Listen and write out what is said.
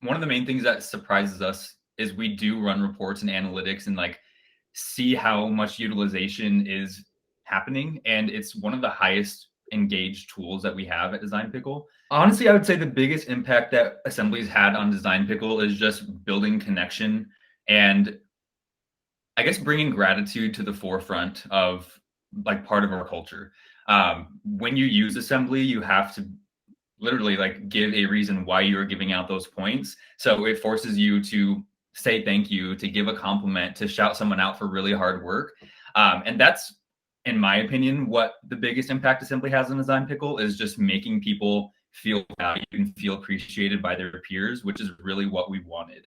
one of the main things that surprises us is we do run reports and analytics and like see how much utilization is happening. And it's one of the highest engaged tools that we have at Design Pickle. Honestly, I would say the biggest impact that Assembly's had on Design Pickle is just building connection and I guess bringing gratitude to the forefront of like part of our culture. When you use Assembly, you have to literally like give a reason why you're giving out those points. So it forces you to say thank you, to give a compliment, to shout someone out for really hard work. And that's, in my opinion, what the biggest impact Assembly has on Design Pickle is just making people feel valued and feel appreciated by their peers, which is really what we wanted.